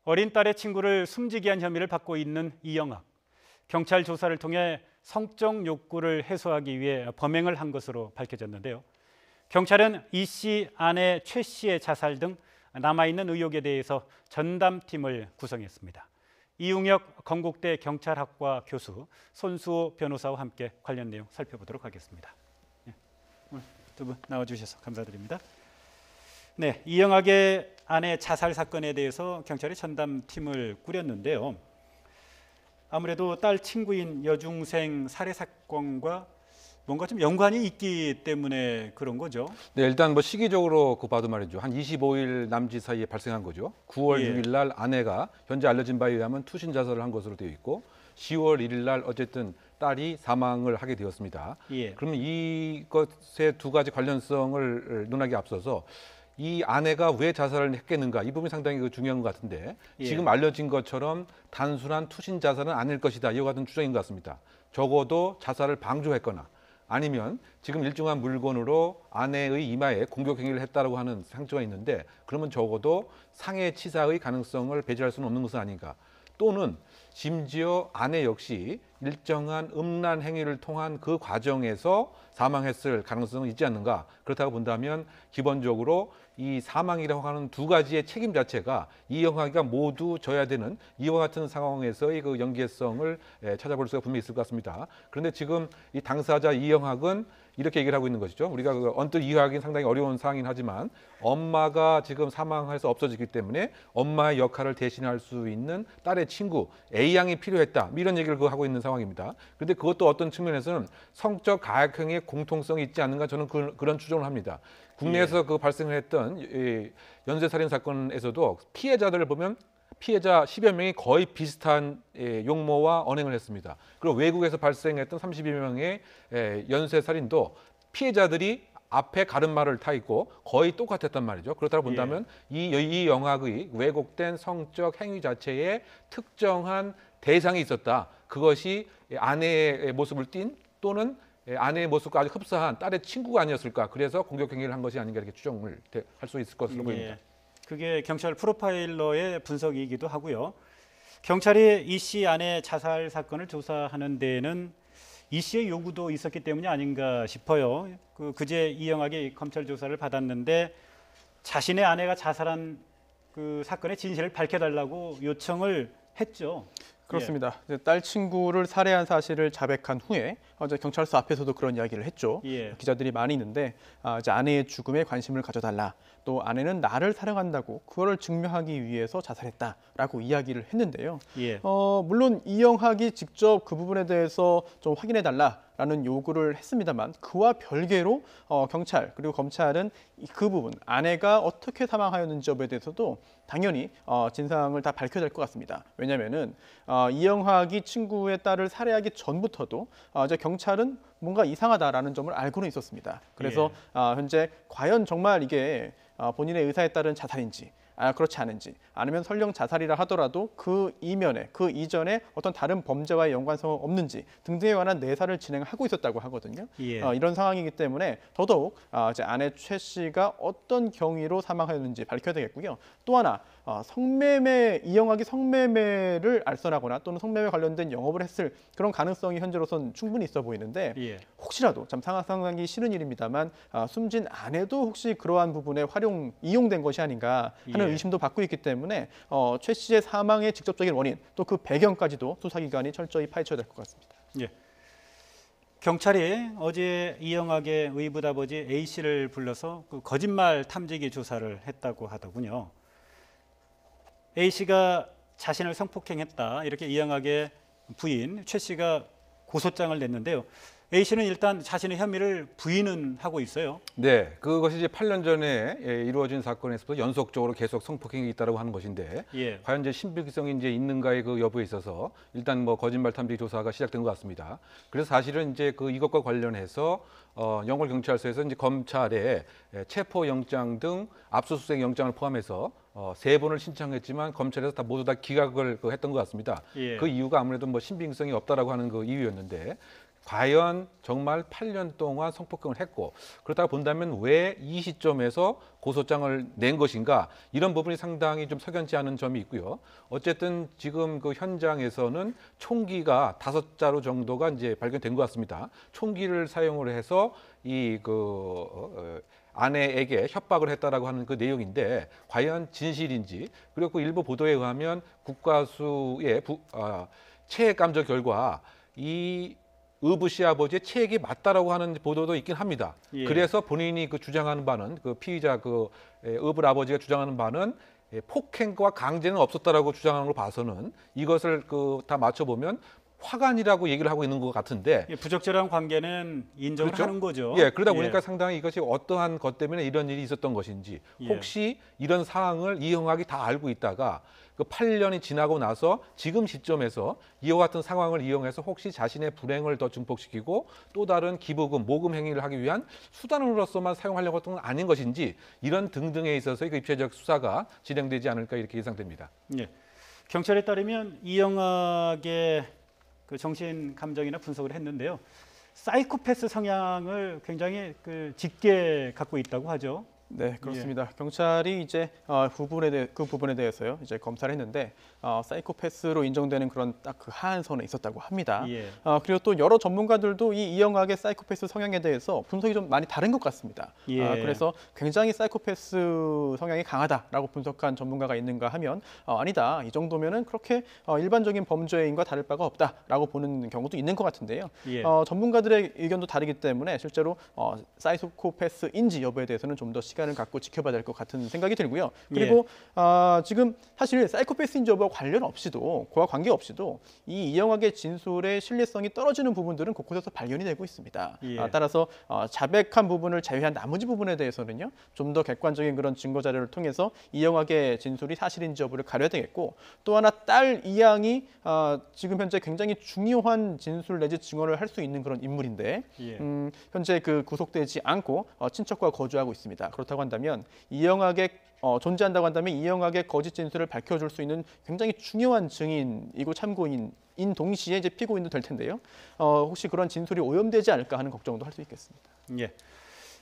어린 딸의 친구를 숨지게 한 혐의를 받고 있는 이영학. 경찰 조사를 통해 성적 욕구를 해소하기 위해 범행을 한 것으로 밝혀졌는데요. 경찰은 이 씨 아내 최 씨의 자살 등 남아있는 의혹에 대해서 전담팀을 구성했습니다. 이웅혁 건국대 경찰학과 교수, 손수호 변호사와 함께 관련 내용 살펴보도록 하겠습니다. 오늘 두 분 나와주셔서 감사드립니다. 네, 이영학의 아내 자살 사건에 대해서 경찰이 전담팀을 꾸렸는데요. 아무래도 딸 친구인 여중생 살해 사건과 뭔가 좀 연관이 있기 때문에 그런 거죠. 네, 일단 뭐 시기적으로 봐도 말이죠. 한 25일 남짓 사이에 발생한 거죠. 9월 6일 날 아내가 현재 알려진 바에 의하면 투신 자살을 한 것으로 되어 있고 10월 1일 날 어쨌든 딸이 사망을 하게 되었습니다. 그러면 이것의 두 가지 관련성을 논하기 앞서서 이 아내가 왜 자살을 했겠는가 이 부분이 상당히 중요한 것 같은데 지금 알려진 것처럼 단순한 투신 자살은 아닐 것이다 이와 같은 추정인 것 같습니다. 적어도 자살을 방조했거나 아니면 지금 일정한 물건으로 아내의 이마에 공격 행위를 했다고 하는 상처가 있는데 그러면 적어도 상해치사의 가능성을 배제할 수는 없는 것은 아닌가. 또는 심지어 아내 역시 일정한 음란 행위를 통한 그 과정에서 사망했을 가능성은 있지 않는가. 그렇다고 본다면 기본적으로 이 사망이라고 하는 두 가지의 책임 자체가 이영학이가 모두 져야 되는 이와 같은 상황에서의 그 연계성을 찾아볼 수가 분명히 있을 것 같습니다. 그런데 지금 이 당사자 이영학은 이렇게 얘기를 하고 있는 것이죠. 우리가 언뜻 이해하기는 상당히 어려운 상황이긴 하지만 엄마가 지금 사망해서 없어지기 때문에 엄마의 역할을 대신할 수 있는 딸의 친구 A양이 필요했다. 이런 얘기를 하고 있는 상황입니다. 그런데 그것도 어떤 측면에서는 성적 가해행위의 공통성이 있지 않는가 저는 그런 추정을 합니다. 국내에서 그 발생을 했던 연쇄살인 사건에서도 피해자들을 보면 피해자 10여 명이 거의 비슷한 용모와 언행을 했습니다. 그리고 외국에서 발생했던 32여 명의 연쇄살인도 피해자들이 앞에 가름말을 타 있고 거의 똑같았단 말이죠. 그렇다고 본다면 이 영학의 왜곡된 성적 행위 자체에 특정한 대상이 있었다. 그것이 아내의 모습을 띈 또는 아내의 모습과 아주 흡사한 딸의 친구가 아니었을까. 그래서 공격 행위를 한 것이 아닌가 이렇게 추정을 할 수 있을 것으로 보입니다. 그게 경찰 프로파일러의 분석이기도 하고요. 경찰이 이 씨 아내 자살 사건을 조사하는 데에는 이 씨의 요구도 있었기 때문이 아닌가 싶어요. 그제 이영학이 검찰 조사를 받았는데 자신의 아내가 자살한 그 사건의 진실을 밝혀달라고 요청을 했죠. 그렇습니다. 이제 딸 친구를 살해한 사실을 자백한 후에 어제 경찰서 앞에서도 그런 이야기를 했죠. 기자들이 많이 있는데 이제 아내의 죽음에 관심을 가져달라. 또 아내는 나를 사랑한다고 그거를 증명하기 위해서 자살했다라고 이야기를 했는데요. 물론 이영학이 직접 그 부분에 대해서 좀 확인해달라라는 요구를 했습니다만 그와 별개로 경찰 그리고 검찰은 그 부분 아내가 어떻게 사망하였는지 여부에 대해서도 당연히 진상을 다 밝혀야 될 것 같습니다. 왜냐하면은 이영학이 친구의 딸을 살해하기 전부터도 이제 경찰은 뭔가 이상하다라는 점을 알고는 있었습니다. 그래서 현재 과연 정말 이게 본인의 의사에 따른 자살인지 그렇지 않은지 아니면 설령 자살이라 하더라도 그 이면에 그 이전에 어떤 다른 범죄와의 연관성은 없는지 등등에 관한 내사를 진행하고 있었다고 하거든요. 이런 상황이기 때문에 더더욱 이제 아내 최 씨가 어떤 경위로 사망하였는지 밝혀야 되겠고요. 또 하나 성매매 이영학이 성매매를 알선하거나 또는 성매매 관련된 영업을 했을 그런 가능성이 현재로선 충분히 있어 보이는데 혹시라도 참 상상하기 싫은 일입니다만 숨진 아내도 혹시 그러한 부분에 이용된 것이 아닌가 하는 의심도 받고 있기 때문에 최 씨의 사망의 직접적인 원인 또 그 배경까지도 수사기관이 철저히 파헤쳐야 될 것 같습니다. 경찰이 어제 이영학의 의붓아버지 A 씨를 불러서 그 거짓말 탐지기 조사를 했다고 하더군요. A 씨가 자신을 성폭행했다 이렇게 이영학의 부인 최 씨가 고소장을 냈는데요. A 씨는 일단 자신의 혐의를 부인은 하고 있어요. 네, 그것이 이제 8년 전에 이루어진 사건에서도 연속적으로 계속 성폭행이 있다고 하는 것인데 과연 이제 신빙성이 이제 있는가의 그 여부에 있어서 일단 뭐 거짓말 탐지 조사가 시작된 것 같습니다. 그래서 사실은 이제 이것과 관련해서 영월경찰서에서 이제 검찰에 체포영장 등 압수수색 영장을 포함해서 3번을 신청했지만 검찰에서 모두 다 기각을 했던 것 같습니다. 그 이유가 아무래도 뭐 신빙성이 없다라고 하는 그 이유였는데. 과연 정말 8년 동안 성폭행을 했고 그렇다고 본다면 왜 이 시점에서 고소장을 낸 것인가 이런 부분이 상당히 좀 석연치 않은 점이 있고요. 어쨌든 지금 그 현장에서는 총기가 5자루 정도가 이제 발견된 것 같습니다. 총기를 사용을 해서 아내에게 협박을 했다라고 하는 그 내용인데 과연 진실인지 그리고 그 일부 보도에 의하면 국과수의 체액 감정 결과 이 의붓 시아버지의 체액이 맞다라고 하는 보도도 있긴 합니다. 예. 그래서 본인이 그 주장하는 바는 그 피의자 의붓 아버지가 주장하는 바는 폭행과 강제는 없었다라고 주장하는 걸 봐서는 이것을 다 맞춰보면 화관이라고 얘기를 하고 있는 것 같은데 예, 부적절한 관계는 인정을 그렇죠? 하는 거죠. 예, 그러다 보니까 상당히 이것이 어떠한 것 때문에 이런 일이 있었던 것인지 예. 혹시 이런 사항을 이영학이 다 알고 있다가 그 8년이 지나고 나서 지금 시점에서 이와 같은 상황을 이용해서 혹시 자신의 불행을 더 증폭시키고 또 다른 기부금, 모금 행위를 하기 위한 수단으로서만 사용하려고 했던 건 아닌 것인지 이런 등등에 있어서 그 입체적 수사가 진행되지 않을까 이렇게 예상됩니다. 예. 경찰에 따르면 이영학의 그 정신 감정이나 분석을 했는데요. 사이코패스 성향을 굉장히 짙게 갖고 있다고 하죠. 네, 그렇습니다. 경찰이 이제 그 부분에 대해서요, 이제 검사를 했는데 사이코패스로 인정되는 그런 딱 그 하한선에 있었다고 합니다. 예. 그리고 또 여러 전문가들도 이 이영학의 사이코패스 성향에 대해서 분석이 좀 많이 다른 것 같습니다. 예. 그래서 굉장히 사이코패스 성향이 강하다라고 분석한 전문가가 있는가 하면 아니다, 이 정도면은 그렇게 일반적인 범죄인과 다를 바가 없다라고 보는 경우도 있는 것 같은데요. 예. 전문가들의 의견도 다르기 때문에 실제로 사이코패스인지 여부에 대해서는 좀 더 시간을 갖고 지켜봐야 될 것 같은 생각이 들고요. 그리고 지금 사실 사이코패스인지 여부와 관련 없이도 그와 관계 없이도 이 이영학의 진술의 신뢰성이 떨어지는 부분들은 곳곳에서 발견이 되고 있습니다. 예. 따라서 자백한 부분을 제외한 나머지 부분에 대해서는요, 좀 더 객관적인 그런 증거 자료를 통해서 이영학의 진술이 사실인지 여부를 가려야 되겠고 또 하나 딸 이양이 지금 현재 굉장히 중요한 진술 내지 증언을 할 수 있는 그런 인물인데 예. 현재 구속되지 않고 친척과 거주하고 있습니다. 그렇다고 한다면 이영학의 존재한다고 한다면 이영학의 거짓 진술을 밝혀줄 수 있는 굉장히 중요한 증인이고 참고인인 동시에 이제 피고인도 될 텐데요. 혹시 그런 진술이 오염되지 않을까 하는 걱정도 할 수 있겠습니다. 예.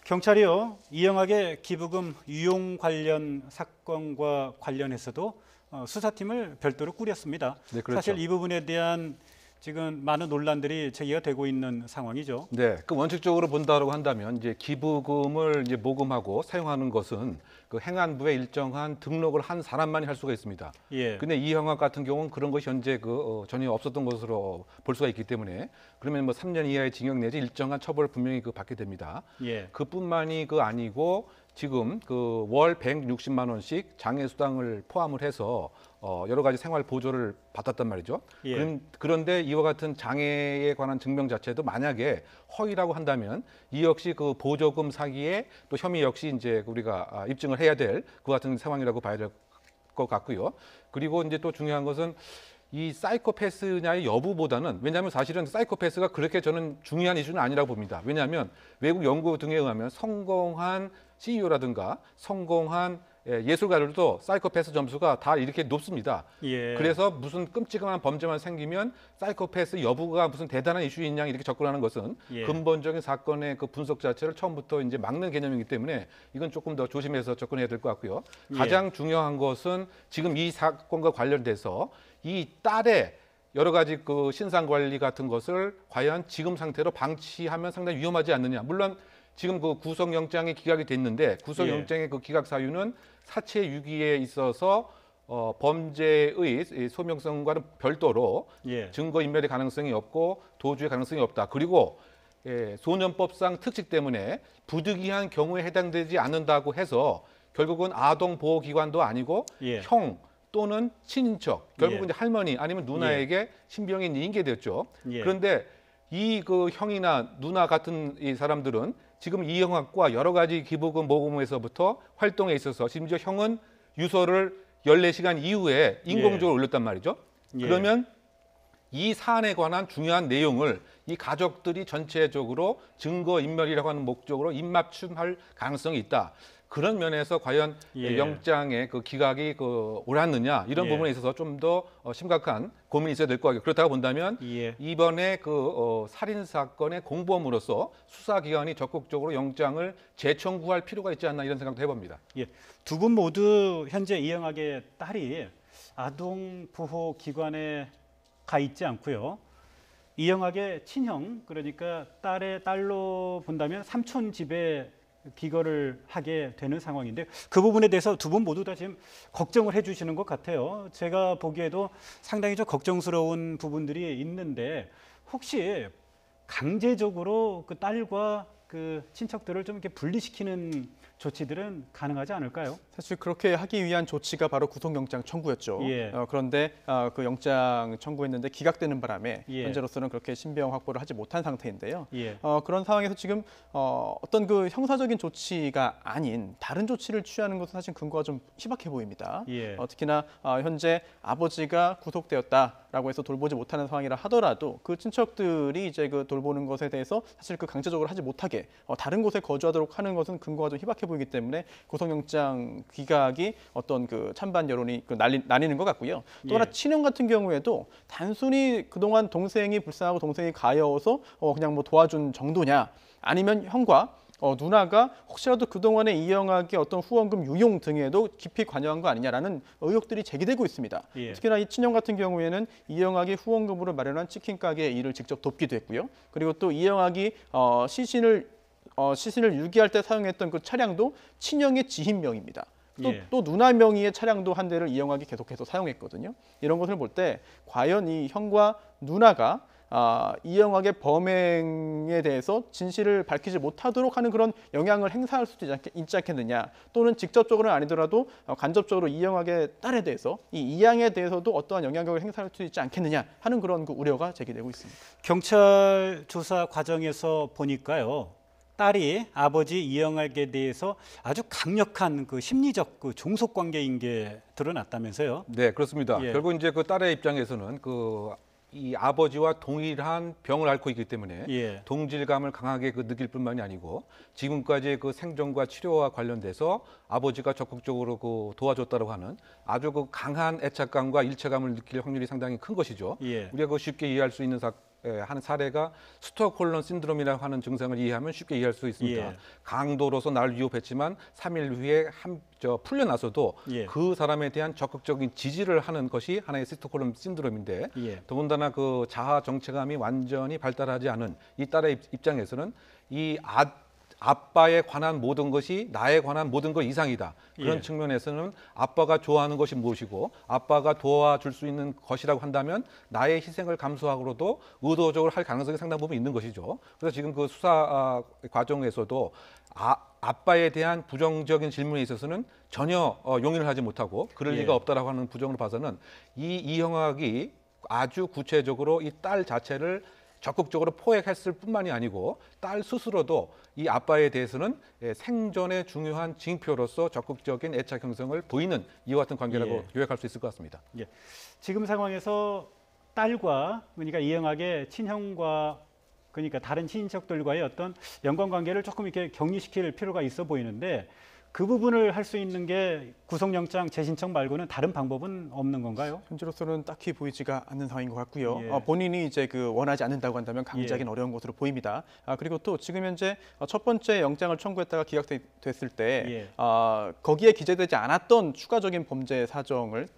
경찰이요, 이영학의 기부금 유용 관련 사건과 관련해서도 수사팀을 별도로 꾸렸습니다. 네, 그렇죠. 사실 이 부분에 대한 지금 많은 논란들이 제기가 되고 있는 상황이죠. 네, 그 원칙적으로 본다고 한다면 이제 기부금을 이제 모금하고 사용하는 것은 그 행안부에 일정한 등록을 한 사람만이 할 수가 있습니다. 예. 근데 이영학 같은 경우는 그런 것이 현재 전혀 없었던 것으로 볼 수가 있기 때문에 그러면 3년 이하의 징역 내지 일정한 처벌을 분명히 받게 됩니다. 예. 그뿐만이 아니고 지금 월 160만 원씩 장애 수당을 포함을 해서 여러 가지 생활 보조를 받았단 말이죠. 예. 그런데 이와 같은 장애에 관한 증명 자체도 만약에 허위라고 한다면 이 역시 보조금 사기에 또 혐의 역시 이제 우리가 입증을 해야 될 그 같은 상황이라고 봐야 될 것 같고요. 그리고 이제 또 중요한 것은 이 사이코패스냐의 여부보다는 왜냐하면 사실은 사이코패스가 그렇게 저는 중요한 이슈는 아니라고 봅니다. 왜냐하면 외국 연구 등에 의하면 성공한 CEO라든가 성공한 예술가들도 사이코패스 점수가 다 이렇게 높습니다. 예. 그래서 무슨 끔찍한 범죄만 생기면 사이코패스 여부가 무슨 대단한 이슈인 양 이렇게 접근하는 것은 예. 근본적인 사건의 분석 자체를 처음부터 이제 막는 개념이기 때문에 이건 조금 더 조심해서 접근해야 될 것 같고요. 예. 가장 중요한 것은 지금 이 사건과 관련돼서 이 딸의 여러 가지 신상 관리 같은 것을 과연 지금 상태로 방치하면 상당히 위험하지 않느냐. 물론 지금 구속영장이 기각이 됐는데 구속영장의 기각 사유는 사체 유기에 있어서 범죄의 소명성과는 별도로 예. 증거인멸의 가능성이 없고 도주의 가능성이 없다. 그리고 소년법상 특칙 때문에 부득이한 경우에 해당되지 않는다고 해서 결국은 아동보호기관도 아니고 예. 형 또는 친인척, 결국은 예. 이제 할머니 아니면 누나에게 신병이 인계됐죠. 예. 그런데 이 형이나 누나 같은 이 사람들은 지금 이영학과 여러 가지 기부금 모금에서부터 활동에 있어서 심지어 형은 유서를 14시간 이후에 인공적으로 올렸단 말이죠. 예. 그러면 이 사안에 관한 중요한 내용을 이 가족들이 전체적으로 증거인멸이라고 하는 목적으로 입맞춤할 가능성이 있다. 그런 면에서 과연 예. 영장의 그 기각이 옳았느냐 이런 예. 부분에 있어서 좀 더 심각한 고민이 있어야 될 것 같아요. 그렇다고 본다면 예. 이번에 살인 사건의 공범으로서 수사기관이 적극적으로 영장을 재청구할 필요가 있지 않나 이런 생각도 해봅니다. 예. 두 분 모두 현재 이영학의 딸이 아동 보호 기관에 가 있지 않고요. 이영학의 친형, 그러니까 딸로 본다면 삼촌 집에 귀가를 하게 되는 상황인데, 그 부분에 대해서 두 분 모두 다 지금 걱정을 해주시는 것 같아요. 제가 보기에도 상당히 좀 걱정스러운 부분들이 있는데, 혹시 강제적으로 그 딸과 그 친척들을 좀 이렇게 분리시키는 조치들은 가능하지 않을까요? 사실 그렇게 하기 위한 조치가 바로 구속영장 청구였죠. 예. 그런데 그 영장 청구했는데 기각되는 바람에 예. 현재로서는 그렇게 신병 확보를 하지 못한 상태인데요. 예. 그런 상황에서 지금 어떤 그 형사적인 조치가 아닌 다른 조치를 취하는 것은 사실 근거가 좀 희박해 보입니다. 예. 특히나 현재 아버지가 구속되었다라고 해서 돌보지 못하는 상황이라 하더라도 그 친척들이 이제 그 돌보는 것에 대해서 사실 그 강제적으로 하지 못하게 다른 곳에 거주하도록 하는 것은 근거가 좀 희박해 보이기 때문에 구속영장 기각이 어떤 그 찬반 여론이 나뉘는 것 같고요. 또 하나 예. 친형 같은 경우에도 단순히 그동안 동생이 불쌍하고 동생이 가여워서 그냥 뭐 도와준 정도냐, 아니면 형과 누나가 혹시라도 그동안의 이영학의 어떤 후원금 유용 등에도 깊이 관여한 거 아니냐라는 의혹들이 제기되고 있습니다. 예. 특히나 이 친형 같은 경우에는 이영학이 후원금으로 마련한 치킨 가게 일을 직접 돕기도 했고요. 그리고 또 이영학이 시신을 유기할 때 사용했던 그 차량도 친형의 지인명입니다. 또 누나 명의의 차량도 한 대를 이영학이 계속해서 사용했거든요. 이런 것을 볼 때 과연 이 형과 누나가 이영학의 범행에 대해서 진실을 밝히지 못하도록 하는 그런 영향을 행사할 수도 있지 않겠느냐, 또는 직접적으로는 아니더라도 간접적으로 이영학의 딸에 대해서 이 이양에 대해서도 어떠한 영향력을 행사할 수 있지 않겠느냐 하는 그런 그 우려가 제기되고 있습니다. 경찰 조사 과정에서 보니까요, 딸이 아버지 이영학에 대해서 아주 강력한 그 심리적 그 종속 관계인 게 드러났다면서요? 네, 그렇습니다. 예. 결국 이제 그 딸의 입장에서는 이 아버지와 동일한 병을 앓고 있기 때문에 예. 동질감을 강하게 느낄 뿐만이 아니고 지금까지의 그 생존과 치료와 관련돼서 아버지가 적극적으로 도와줬다고 하는 아주 강한 애착감과 일체감을 느낄 확률이 상당히 큰 것이죠. 예. 우리가 쉽게 이해할 수 있는 한 사례가 스톡홀름 신드롬이라고 하는 증상을 이해하면 쉽게 이해할 수 있습니다. 예. 강도로서 나를 위협했지만 3일 후에 풀려나서도 예. 그 사람에 대한 적극적인 지지를 하는 것이 하나의 스톡홀름 신드롬인데, 예. 더군다나 그 자아 정체감이 완전히 발달하지 않은 이 딸의 입장에서는 이 아빠에 관한 모든 것이 나에 관한 모든 것 이상이다. 그런 예. 측면에서는 아빠가 좋아하는 것이 무엇이고 아빠가 도와줄 수 있는 것이라고 한다면 나의 희생을 감수하고도 의도적으로 할 가능성이 상당 부분 있는 것이죠. 그래서 지금 그 수사 과정에서도 아빠에 대한 부정적인 질문에 있어서는 전혀 용인을 하지 못하고 그럴 예. 리가 없다라고 하는 부정을 봐서는 이영학이 아주 구체적으로 이 딸 자체를 적극적으로 포획했을 뿐만이 아니고 딸 스스로도 이 아빠에 대해서는 생존의 중요한 징표로서 적극적인 애착 형성을 보이는 이와 같은 관계라고 예. 요약할 수 있을 것 같습니다. 예. 지금 상황에서 딸과, 그러니까 이영학의 친형과, 그러니까 다른 친인척들과의 어떤 연관관계를 조금 이렇게 격리시킬 필요가 있어 보이는데, 그 부분을 할 수 있는 게 구속영장 재신청 말고는 다른 방법은 없는 건가요? 현재로서는 딱히 보이지가 않는 상황인 것 같고요. 예. 본인이 이제 원하지 않는다고 한다면 강제하기는 어려운 것으로 보입니다. 그리고 또 지금 현재 첫 번째 영장을 청구했다가 기각됐을 때 거기에 기재되지 않았던 추가적인 범죄 사정을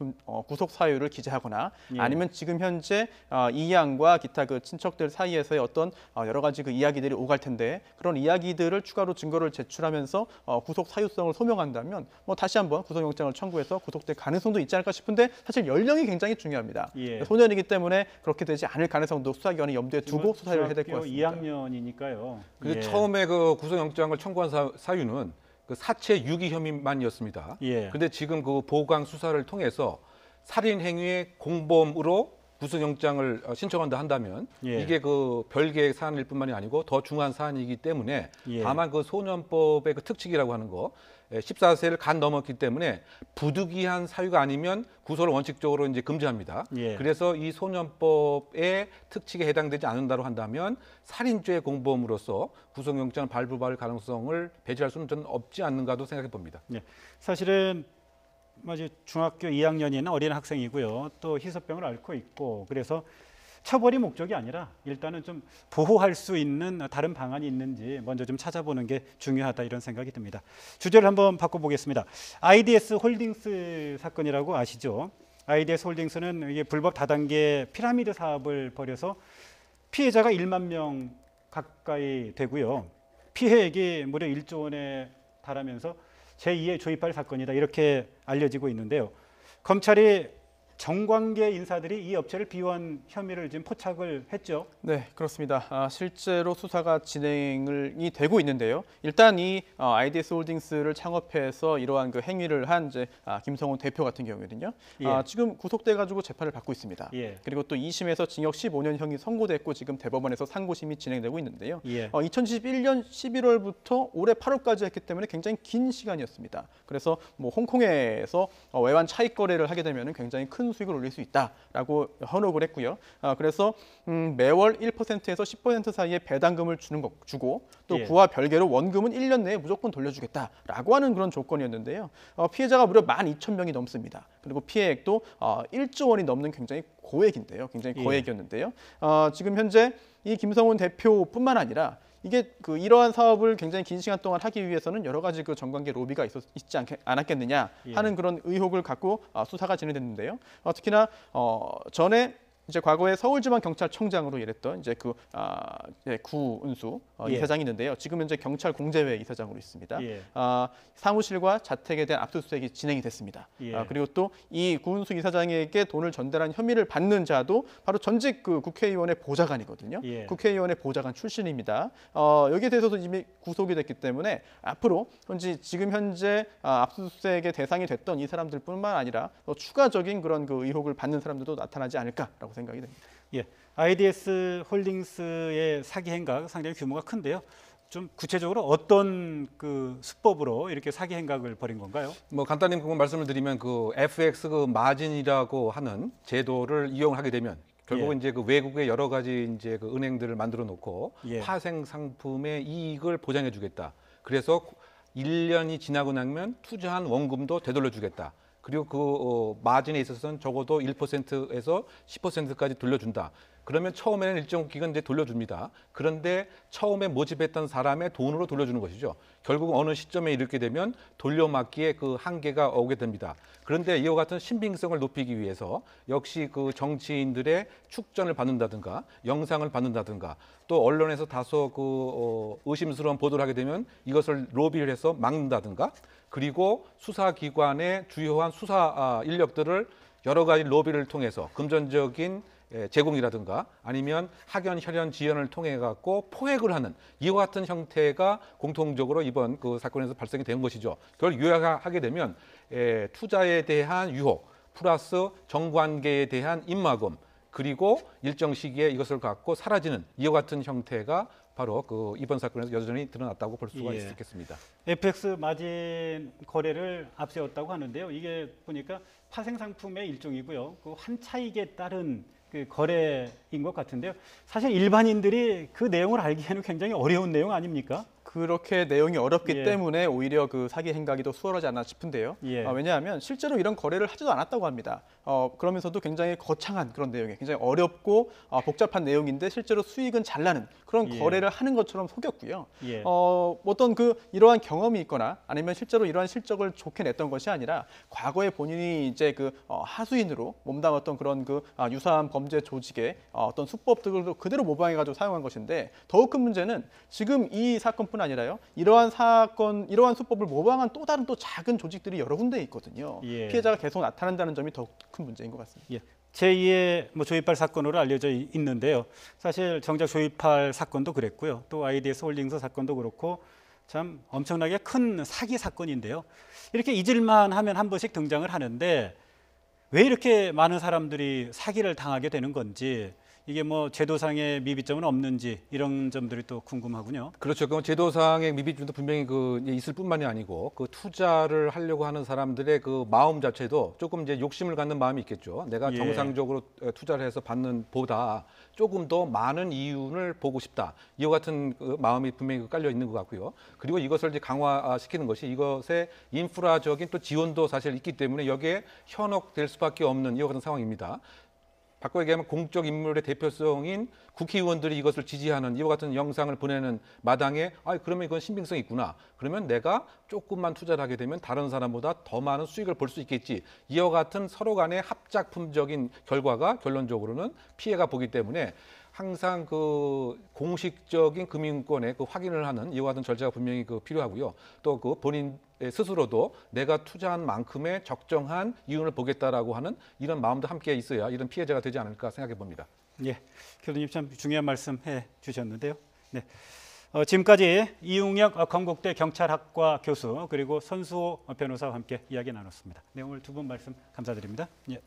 구속 사유를 기재하거나 예. 아니면 지금 현재 이양과 기타 그 친척들 사이에서의 어떤 여러 가지 그 이야기들이 오갈 텐데, 그런 이야기들을 추가로 증거를 제출하면서 구속 사유성을 소명한다면 다시 한번 구속영장을 청구해서 구속될 가능성도 있지 않을까 싶은데, 사실 연령이 굉장히 중요합니다. 예. 소년이기 때문에 그렇게 되지 않을 가능성도 수사기관이 염두에 두고 수사를 해야 될 것 같습니다. 2학년이니까요. 근데 처음에 그 구속영장을 청구한 사유는 그 사체 유기 혐의만이었습니다. 예. 근데 지금 그 보강 수사를 통해서 살인 행위의 공범으로 구속영장을 신청한다 한다면 예. 이게 그 별개의 사안일 뿐만이 아니고 더 중요한 사안이기 때문에 예. 다만 그 소년법의 그 특칙이라고 하는 거, 14세를 간 넘었기 때문에 부득이한 사유가 아니면 구속을 원칙적으로 이제 금지합니다. 예. 그래서 이 소년법의 특칙에 해당되지 않는다고 한다면 살인죄 공범으로서 구속영장을 발부받을 가능성을 배제할 수는 저는 없지 않는가도 생각해 봅니다. 예. 사실은 이제 중학교 2학년인 어린 학생이고요. 또 희소병을 앓고 있고 그래서 처벌이 목적이 아니라 일단은 좀 보호할 수 있는 다른 방안이 있는지 먼저 좀 찾아보는 게 중요하다 이런 생각이 듭니다. 주제를 한번 바꿔보겠습니다. IDS 홀딩스 사건이라고 아시죠? IDS 홀딩스는 이게 불법 다단계 피라미드 사업을 벌여서 피해자가 1만 명 가까이 되고요. 피해액이 무려 1조 원에 달하면서 제2의 조이팔 사건이다 이렇게 알려지고 있는데요. 검찰이 정관계 인사들이 이 업체를 비원 혐의를 지금 포착을 했죠. 네, 그렇습니다. 실제로 수사가 진행이 되고 있는데요. 일단 이 IDS 홀딩스를 창업해서 이러한 그 행위를 한 이제 김성훈 대표 같은 경우에는요. 예. 지금 구속돼가지고 재판을 받고 있습니다. 예. 그리고 또 2심에서 징역 15년형이 선고됐고 지금 대법원에서 상고심이 진행되고 있는데요. 예. 2021년 11월부터 올해 8월까지 했기 때문에 굉장히 긴 시간이었습니다. 그래서 뭐 홍콩에서 외환 차익 거래를 하게 되면 굉장히 큰 수익을 올릴 수 있다라고 현혹을 했고요. 그래서 매월 1%에서 10% 사이의 배당금을 주고 또 예. 그와 별개로 원금은 1년 내에 무조건 돌려주겠다라고 하는 그런 조건이었는데요. 피해자가 무려 12,000명이 넘습니다. 그리고 피해액도 1조 원이 넘는 굉장히 고액인데요. 굉장히 고액이었는데요. 지금 현재 이 김성훈 대표뿐만 아니라 이게 이러한 사업을 굉장히 긴 시간 동안 하기 위해서는 여러 가지 정관계 로비가 있지 않았겠느냐 하는 그런 의혹을 갖고 수사가 진행됐는데요. 특히나 전에 이제 과거에 서울지방경찰청장으로 일했던 이제 구은수 예. 이사장이 있는데요. 지금 현재 경찰 공제회 이사장으로 있습니다. 예. 사무실과 자택에 대한 압수수색이 진행이 됐습니다. 예. 그리고 또 이 구은수 이사장에게 돈을 전달한 혐의를 받는 자도 바로 전직 국회의원의 보좌관이거든요. 예. 국회의원의 보좌관 출신입니다. 여기에 대해서도 이미 구속이 됐기 때문에 앞으로 지금 현재 압수수색의 대상이 됐던 이 사람들뿐만 아니라 추가적인 그런 의혹을 받는 사람들도 나타나지 않을까라고 생각이 됩니다. 예, IDS 홀딩스의 사기 행각 상당히 규모가 큰데요. 좀 구체적으로 어떤 수법으로 이렇게 사기 행각을 벌인 건가요? 뭐 간단히 그거 말씀을 드리면 FX 마진이라고 하는 제도를 이용하게 되면 결국은 예. 이제 외국의 여러 가지 이제 은행들을 만들어 놓고 예. 파생 상품의 이익을 보장해 주겠다. 그래서 1년이 지나고 나면 투자한 원금도 되돌려 주겠다. 그리고 마진에 있어서는 적어도 1%에서 10%까지 돌려준다. 그러면 처음에는 일정 기간 이제 돌려줍니다. 그런데 처음에 모집했던 사람의 돈으로 돌려주는 것이죠. 결국 어느 시점에 이르게 되면 돌려막기에 한계가 오게 됩니다. 그런데 이와 같은 신빙성을 높이기 위해서 역시 정치인들의 축전을 받는다든가 영상을 받는다든가 또 언론에서 다소 의심스러운 보도를 하게 되면 이것을 로비를 해서 막는다든가 그리고 수사기관의 주요한 수사 인력들을 여러 가지 로비를 통해서 금전적인 제공이라든가 아니면 학연, 혈연, 지연을 통해 갖고 포획을 하는 이와 같은 형태가 공통적으로 이번 사건에서 발생이 된 것이죠. 그걸 요약하게 되면 투자에 대한 유혹 플러스 정관계에 대한 입막음 그리고 일정 시기에 이것을 갖고 사라지는 이와 같은 형태가 바로 이번 사건에서 여전히 드러났다고 볼 수가 예. 있겠습니다. FX 마진 거래를 앞세웠다고 하는데요. 이게 보니까 파생 상품의 일종이고요. 환차익에 따른 거래인 것 같은데요. 사실 일반인들이 그 내용을 알기에는 굉장히 어려운 내용 아닙니까? 그렇게 내용이 어렵기 예. 때문에 오히려 사기 행각이 더 수월하지 않나 싶은데요. 예. 왜냐하면 실제로 이런 거래를 하지도 않았다고 합니다. 그러면서도 굉장히 거창한 그런 내용이 굉장히 어렵고 복잡한 내용인데 실제로 수익은 잘 나는 그런 예. 거래를 하는 것처럼 속였고요. 예. 어떤 이러한 경험이 있거나 아니면 실제로 이러한 실적을 좋게 냈던 것이 아니라 과거에 본인이 이제 하수인으로 몸담았던 그런 유사한 범죄 조직의 어떤 수법들을 그대로 모방해가지고 사용한 것인데 더욱 큰 문제는 지금 이 사건뿐 아니라요. 이러한 수법을 모방한 또 다른 작은 조직들이 여러 군데 있거든요. 예. 피해자가 계속 나타난다는 점이 더 큰 문제인 것 같습니다. 예. 제2의 조이팔 사건으로 알려져 있는데요. 사실 정작 조이팔 사건도 그랬고요. 또 IDS 홀딩스 사건도 그렇고 참 엄청나게 큰 사기 사건인데요. 이렇게 잊을만 하면 한 번씩 등장을 하는데 왜 이렇게 많은 사람들이 사기를 당하게 되는 건지 이게 뭐 제도상의 미비점은 없는지 이런 점들이 또 궁금하군요. 그렇죠. 그 제도상의 미비점도 분명히 그 있을 뿐만이 아니고 그 투자를 하려고 하는 사람들의 그 마음 자체도 조금 이제 욕심을 갖는 마음이 있겠죠. 내가 예. 정상적으로 투자를 해서 받는 보다 조금 더 많은 이윤을 보고 싶다. 이와 같은 그 마음이 분명히 깔려 있는 것 같고요. 그리고 이것을 이제 강화시키는 것이 이것의 인프라적인 또 지원도 사실 있기 때문에 여기에 현혹될 수밖에 없는 이와 같은 상황입니다. 바꿔 얘기하면 공적 인물의 대표성인 국회의원들이 이것을 지지하는 이와 같은 영상을 보내는 마당에 그러면 이건 신빙성이 있구나. 그러면 내가 조금만 투자를 하게 되면 다른 사람보다 더 많은 수익을 볼 수 있겠지. 이와 같은 서로 간의 합작품적인 결과가 결론적으로는 피해가 보기 때문에 항상 그 공식적인 금융권의 그 확인을 하는 이와 같은 절차가 분명히 그 필요하고요. 또 그 본인 스스로도 내가 투자한 만큼의 적정한 이윤을 보겠다라고 하는 이런 마음도 함께 있어야 이런 피해자가 되지 않을까 생각해 봅니다. 예, 교수님 참 중요한 말씀해 주셨는데요. 네, 지금까지 이웅혁 건국대 경찰학과 교수 그리고 선수호 변호사와 함께 이야기 나눴습니다. 네, 오늘 두 분 말씀 감사드립니다. 예.